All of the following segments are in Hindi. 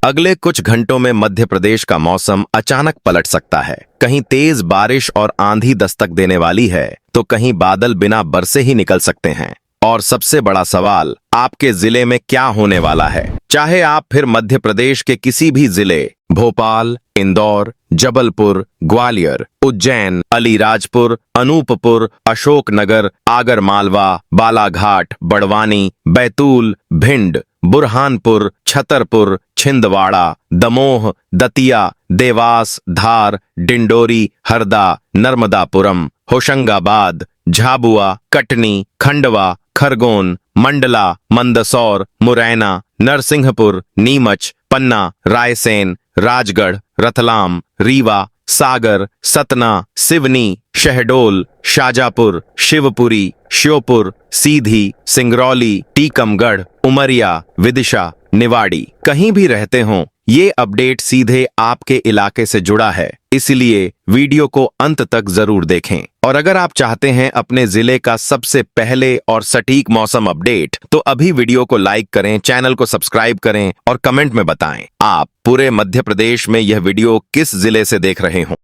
अगले कुछ घंटों में मध्य प्रदेश का मौसम अचानक पलट सकता है। कहीं तेज बारिश और आंधी दस्तक देने वाली है तो कहीं बादल बिना बरसे ही निकल सकते हैं। और सबसे बड़ा सवाल, आपके जिले में क्या होने वाला है? चाहे आप फिर मध्य प्रदेश के किसी भी जिले, भोपाल, इंदौर, जबलपुर, ग्वालियर, उज्जैन, अलीराजपुर, अनूपपुर, अशोकनगर, आगरमालवा, बालाघाट, बड़वानी, बैतूल, भिंड, बुरहानपुर, छतरपुर, छिंदवाड़ा, दमोह, दतिया, देवास, धार, डिंडोरी, हरदा, नर्मदापुरम, होशंगाबाद, झाबुआ, कटनी, खंडवा, खरगोन, मंडला, मंदसौर, मुरैना, नरसिंहपुर, नीमच, पन्ना, रायसेन, राजगढ़, रतलाम, रीवा, सागर, सतना, सिवनी, शहडोल, शाजापुर, शिवपुरी, श्योपुर, सीधी, सिंगरौली, टीकमगढ़, उमरिया, विदिशा, निवाड़ी, कहीं भी रहते हों, ये अपडेट सीधे आपके इलाके से जुड़ा है, इसलिए वीडियो को अंत तक जरूर देखें। और अगर आप चाहते हैं अपने जिले का सबसे पहले और सटीक मौसम अपडेट, तो अभी वीडियो को लाइक करें, चैनल को सब्सक्राइब करें और कमेंट में बताएं आप पूरे मध्य प्रदेश में यह वीडियो किस जिले से देख रहे हों।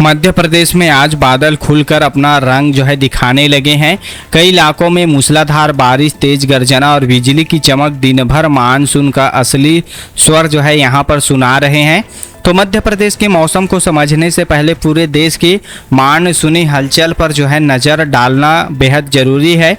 मध्य प्रदेश में आज बादल खुलकर अपना रंग जो है दिखाने लगे हैं। कई इलाकों में मूसलाधार बारिश, तेज गर्जना और बिजली की चमक दिन भर मानसून का असली स्वर जो है यहाँ पर सुना रहे हैं। तो मध्य प्रदेश के मौसम को समझने से पहले पूरे देश की मानसूनी हलचल पर जो है नज़र डालना बेहद ज़रूरी है।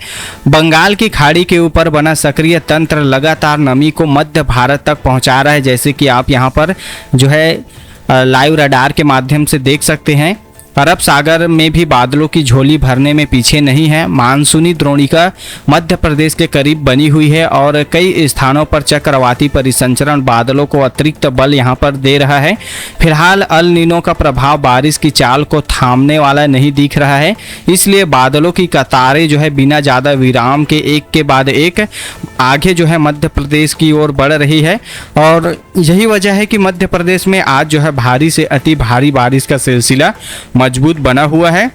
बंगाल की खाड़ी के ऊपर बना सक्रिय तंत्र लगातार नमी को मध्य भारत तक पहुँचा रहा है, जैसे कि आप यहाँ पर जो है लाइव रडार के माध्यम से देख सकते हैं। अरब सागर में भी बादलों की झोली भरने में पीछे नहीं है। मानसूनी द्रोणिका मध्य प्रदेश के करीब बनी हुई है और कई स्थानों पर चक्रवाती परिसंचरण बादलों को अतिरिक्त बल यहां पर दे रहा है। फिलहाल अल नीनो का प्रभाव बारिश की चाल को थामने वाला नहीं दिख रहा है, इसलिए बादलों की कतारें जो है बिना ज़्यादा विराम के एक के बाद एक आगे जो है मध्य प्रदेश की ओर बढ़ रही है। और यही वजह है कि मध्य प्रदेश में आज जो है भारी से अति भारी बारिश का सिलसिला मजबूत बना हुआ है।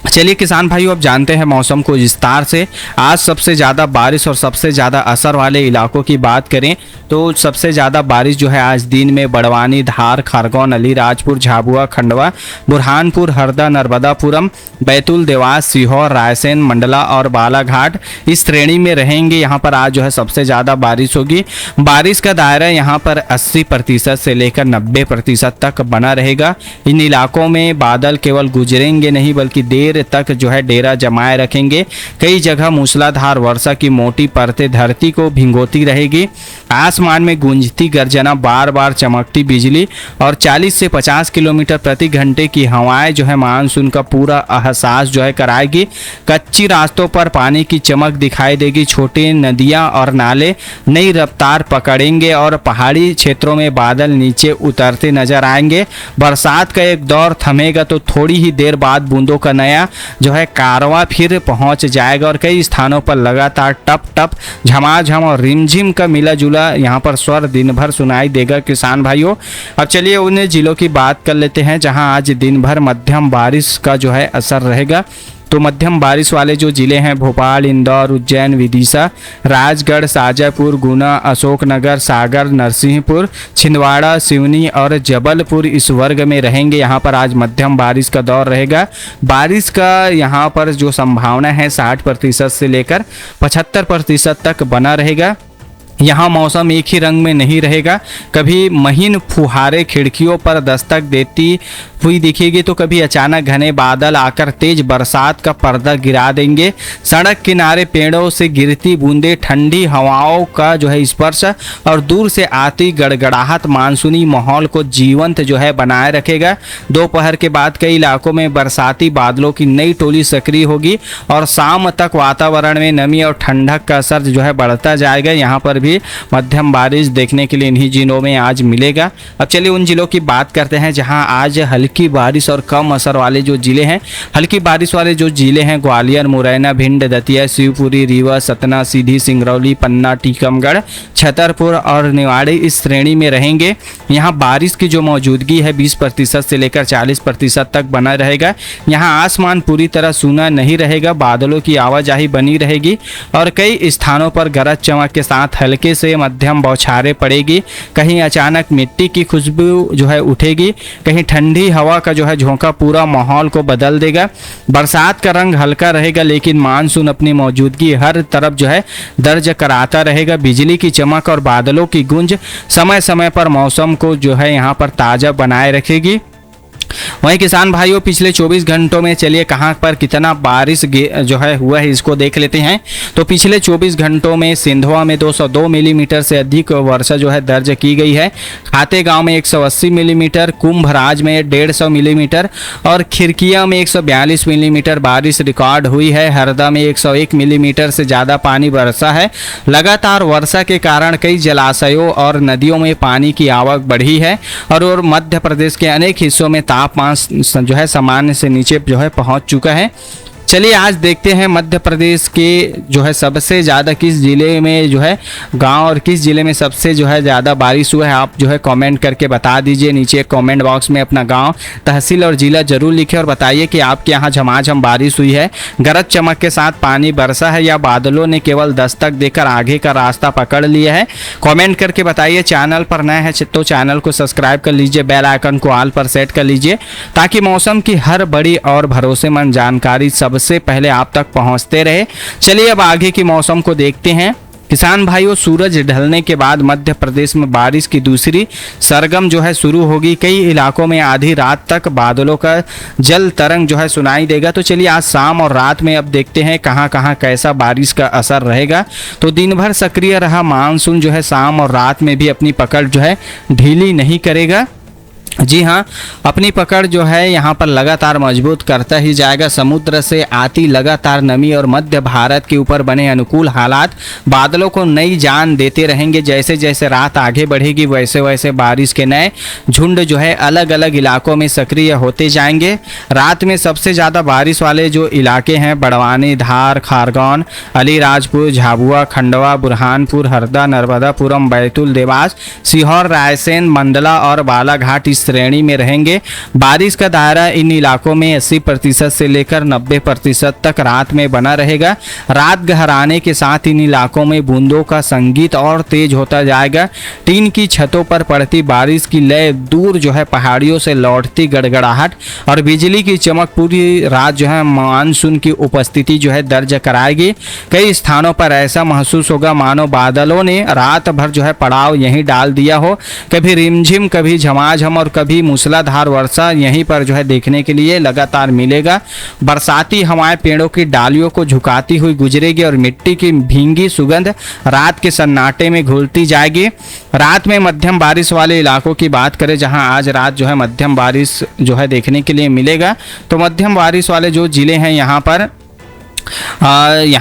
चलिए किसान भाइयों, अब जानते हैं मौसम को विस्तार से। आज सबसे ज़्यादा बारिश और सबसे ज़्यादा असर वाले इलाकों की बात करें तो सबसे ज़्यादा बारिश जो है आज दिन में बड़वानी, धार, खरगोन, अलीराजपुर, झाबुआ, खंडवा, बुरहानपुर, हरदा, नर्मदापुरम, बैतूल, देवास, सीहोर, रायसेन, मंडला और बालाघाट इस श्रेणी में रहेंगे। यहाँ पर आज जो है सबसे ज़्यादा बारिश होगी। बारिश का दायरा यहाँ पर 80% से लेकर 90% तक बना रहेगा। इन इलाकों में बादल केवल गुजरेंगे नहीं बल्कि देर तक जो है डेरा जमाए रखेंगे। कई जगह मूसलाधार वर्षा की मोटी परतें धरती को भिगोती रहेगी। आसमान में गूंजती गर्जना, बार बार चमकती बिजली और 40 से 50 किलोमीटर प्रति घंटे की हवाएं जो है मानसून का पूरा एहसास जो है कराएगी। कच्ची रास्तों पर पानी की चमक दिखाई देगी। छोटी नदियां और नाले नई रफ्तार पकड़ेंगे और पहाड़ी क्षेत्रों में बादल नीचे उतरते नजर आएंगे। बरसात का एक दौर थमेगा तो थोड़ी ही देर बाद बूंदों का नया जो है कारवां फिर पहुंच जाएगा और कई स्थानों पर लगातार टप टप, झमाझम और रिमझिम का मिला जुला यहाँ पर स्वर दिन भर सुनाई देगा किसान भाइयों। अब चलिए उन जिलों की बात कर लेते हैं जहां आज दिन भर मध्यम बारिश का जो है असर रहेगा। तो मध्यम बारिश वाले जो जिले हैं भोपाल, इंदौर, उज्जैन, विदिशा, राजगढ़, शाजापुर, गुना, अशोकनगर, सागर, नरसिंहपुर, छिंदवाड़ा, सिवनी और जबलपुर इस वर्ग में रहेंगे। यहाँ पर आज मध्यम बारिश का दौर रहेगा। बारिश का यहाँ पर जो संभावना है 60% से लेकर 75% तक बना रहेगा। यहाँ मौसम एक ही रंग में नहीं रहेगा। कभी महीन फुहारे खिड़कियों पर दस्तक देती हुई दिखेगी तो कभी अचानक घने बादल आकर तेज बरसात का पर्दा गिरा देंगे। सड़क किनारे पेड़ों से गिरती बूंदें, ठंडी हवाओं का जो है स्पर्श और दूर से आती गड़गड़ाहट मानसूनी माहौल को जीवंत जो है बनाए रखेगा। दोपहर के बाद कई इलाकों में बरसाती बादलों की नई टोली सक्रिय होगी और शाम तक वातावरण में नमी और ठंडक का असर जो है बढ़ता जाएगा। यहाँ पर भी भी मध्यम बारिश देखने के लिए इन्हीं जिलों में आज मिलेगा। अब चलिए उन जिलों की बात करते हैं जहां आज हल्की बारिश और कम असर वाले जो जिले हैं। हल्की बारिश वाले जो जिले हैं ग्वालियर, मुरैना, भिंड, दतिया, शिवपुरी, रीवा, सतना, सीधी, सिंगरौली, पन्ना, टीकमगढ़, छतरपुर और निवाड़ी इस श्रेणी में रहेंगे। यहाँ बारिश की जो मौजूदगी है 20% से लेकर 40% तक बना रहेगा। यहाँ आसमान पूरी तरह सूना नहीं रहेगा, बादलों की आवाजाही बनी रहेगी और कई स्थानों पर गरज चमक के साथ हल्के से मध्यम बौछारें पड़ेगी। कहीं अचानक मिट्टी की खुशबू जो है उठेगी, कहीं ठंडी हवा का जो है झोंका पूरा माहौल को बदल देगा। बरसात का रंग हल्का रहेगा लेकिन मानसून अपनी मौजूदगी हर तरफ जो है दर्ज कराता रहेगा। बिजली की चमक और बादलों की गूंज समय समय पर मौसम को जो है यहाँ पर ताज़ा बनाए रखेगी। वहीं किसान भाइयों पिछले 24 घंटों में चलिए कहां पर कितना बारिश जो है हुआ है इसको देख लेते हैं। तो पिछले 24 घंटों में सिंधवा में 202 मिलीमीटर से अधिक वर्षा जो है दर्ज की गई है। खातेगांव में 180 मिलीमीटर, कुंभराज में 150 मिलीमीटर और खिरकिया में 142 मिलीमीटर बारिश रिकॉर्ड हुई है। हरदा में 101 मिलीमीटर से ज़्यादा पानी बरसा है। लगातार वर्षा के कारण कई जलाशयों और नदियों में पानी की आवक बढ़ी है और मध्य प्रदेश के अनेक हिस्सों में तापमान जो है सामान्य से नीचे जो है पहुंच चुका है। चलिए आज देखते हैं मध्य प्रदेश के जो है सबसे ज़्यादा किस ज़िले में जो है गांव और किस ज़िले में सबसे जो है ज़्यादा बारिश हुआ है। आप जो है कमेंट करके बता दीजिए नीचे कमेंट बॉक्स में अपना गांव, तहसील और ज़िला जरूर लिखें और बताइए कि आपके यहाँ झमाझम बारिश हुई है, गरज चमक के साथ पानी बरसा है या बादलों ने केवल दस्तक देकर आगे का रास्ता पकड़ लिया है। कॉमेंट करके बताइए। चैनल पर नए हैं तो चैनल को सब्सक्राइब कर लीजिए, बेल आइकन को ऑल पर सेट कर लीजिए ताकि मौसम की हर बड़ी और भरोसेमंद जानकारी सबसे पहले आप तक पहुंचते रहे। चलिए अब आगे की मौसम को देखते हैं। किसान भाइयों सूरज ढलने के बाद मध्य प्रदेश में बारिश की दूसरी सरगम जो है शुरू होगी। कई इलाकों में आधी रात तक बादलों का जल तरंग जो है सुनाई देगा। तो चलिए आज शाम और रात में अब देखते हैं कहां कहां कैसा बारिश का असर रहेगा। तो दिन भर सक्रिय रहा मानसून जो है शाम और रात में भी अपनी पकड़ जो है ढीली नहीं करेगा। जी हाँ, अपनी पकड़ जो है यहाँ पर लगातार मजबूत करता ही जाएगा। समुद्र से आती लगातार नमी और मध्य भारत के ऊपर बने अनुकूल हालात बादलों को नई जान देते रहेंगे। जैसे जैसे रात आगे बढ़ेगी वैसे वैसे बारिश के नए झुंड जो है अलग अलग इलाकों में सक्रिय होते जाएंगे। रात में सबसे ज़्यादा बारिश वाले जो इलाके हैं बड़वानी, धार, खारगौन, अलीराजपुर, झाबुआ, खंडवा, बुरहानपुर, हरदा, नर्मदापुरम, बैतूल, देवास, सीहोर, रायसेन, मंडला और बालाघाट श्रेणी में रहेंगे। बारिश का दायरा इन इलाकों में 80% से लेकर 90% तक रात में बना रहेगा। रात गहराने के साथ इन इलाकों में बूंदों का संगीत और तेज होता जाएगा। टीन की छतों पर पड़ती बारिश की लय, दूर जो है पहाड़ियों से लौटती गड़गड़ाहट और बिजली की चमक पूरी रात जो है मानसून की उपस्थिति जो है दर्ज कराएगी। कई स्थानों पर ऐसा महसूस होगा मानो बादलों ने रात भर जो है पड़ाव यहीं डाल दिया हो। कभी रिमझिम, कभी झमाझम और कभी मूसलाधार वर्षा यहीं पर जो है देखने के लिए लगातार मिलेगा। बरसाती हवाएं पेड़ों की डालियों को झुकाती हुई गुजरेगी और मिट्टी की भींगी सुगंध रात के सन्नाटे में घुलती जाएगी। रात में मध्यम बारिश वाले इलाकों की बात करें जहां आज रात जो है मध्यम बारिश जो है देखने के लिए मिलेगा। तो मध्यम बारिश वाले जो जिले हैं यहाँ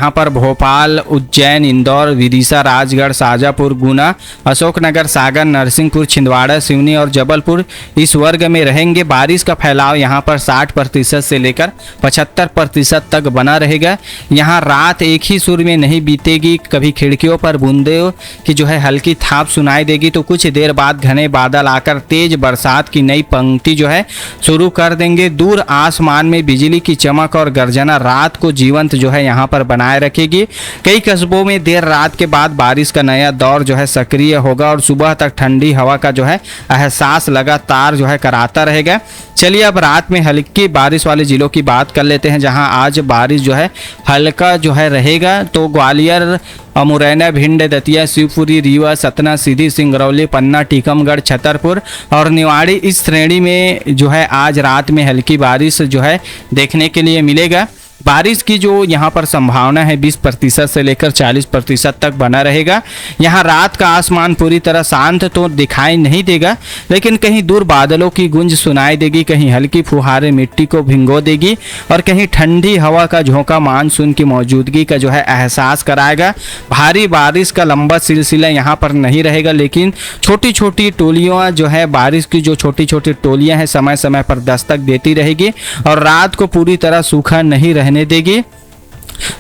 पर भोपाल, उज्जैन, इंदौर, विदिशा, राजगढ़, शाजापुर, गुना, अशोकनगर, सागर, नरसिंहपुर, छिंदवाड़ा, सिवनी और जबलपुर इस वर्ग में रहेंगे। बारिश का फैलाव यहाँ पर 60% से लेकर 75% तक बना रहेगा। यहाँ रात एक ही सुर में नहीं बीतेगी। कभी खिड़कियों पर बूंदों की जो है हल्की थाप सुनाई देगी तो कुछ देर बाद घने बादल आकर तेज बरसात की नई पंक्ति जो है शुरू कर देंगे। दूर आसमान में बिजली की चमक और गर्जना रात को जीवंत जो है यहाँ पर बनाए रखेगी। कई कस्बों में देर रात के बाद बारिश का नया दौर जो है सक्रिय होगा और सुबह तक ठंडी हवा का जो है एहसास लगातार जो है कराता रहेगा। चलिए अब रात में हल्की बारिश वाले जिलों की बात कर लेते हैं जहां आज बारिश जो है हल्का जो है रहेगा। तो ग्वालियर, मुरैना, भिंड, दतिया, शिवपुरी, रीवा, सतना, सीधी, सिंगरौली, पन्ना, टीकमगढ़, छतरपुर और निवाड़ी इस श्रेणी में जो है आज रात में हल्की बारिश जो है देखने के लिए मिलेगा। बारिश की जो यहाँ पर संभावना है 20% से लेकर 40% तक बना रहेगा। यहाँ रात का आसमान पूरी तरह शांत तो दिखाई नहीं देगा, लेकिन कहीं दूर बादलों की गूंज सुनाई देगी, कहीं हल्की फुहारें मिट्टी को भिगो देगी और कहीं ठंडी हवा का झोंका मानसून की मौजूदगी का जो है एहसास कराएगा। भारी बारिश का लंबा सिलसिला यहाँ पर नहीं रहेगा, लेकिन छोटी छोटी टोलियाँ जो है, बारिश की जो छोटी छोटी टोलियाँ हैं समय समय पर दस्तक देती रहेगी और रात को पूरी तरह सूखा नहीं रहने देगी।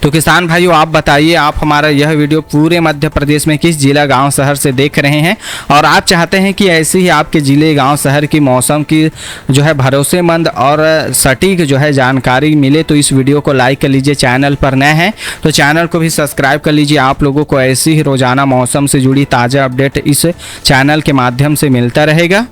तो किसान भाइयों, आप बताइए, आप हमारा यह वीडियो पूरे मध्य प्रदेश में किस जिला गांव शहर से देख रहे हैं और आप चाहते हैं कि ऐसे ही आपके जिले गांव शहर की मौसम की जो है भरोसेमंद और सटीक जो है जानकारी मिले तो इस वीडियो को लाइक कर लीजिए। चैनल पर नए हैं तो चैनल को भी सब्सक्राइब कर लीजिए। आप लोगों को ऐसी ही रोजाना मौसम से जुड़ी ताज़ा अपडेट इस चैनल के माध्यम से मिलता रहेगा।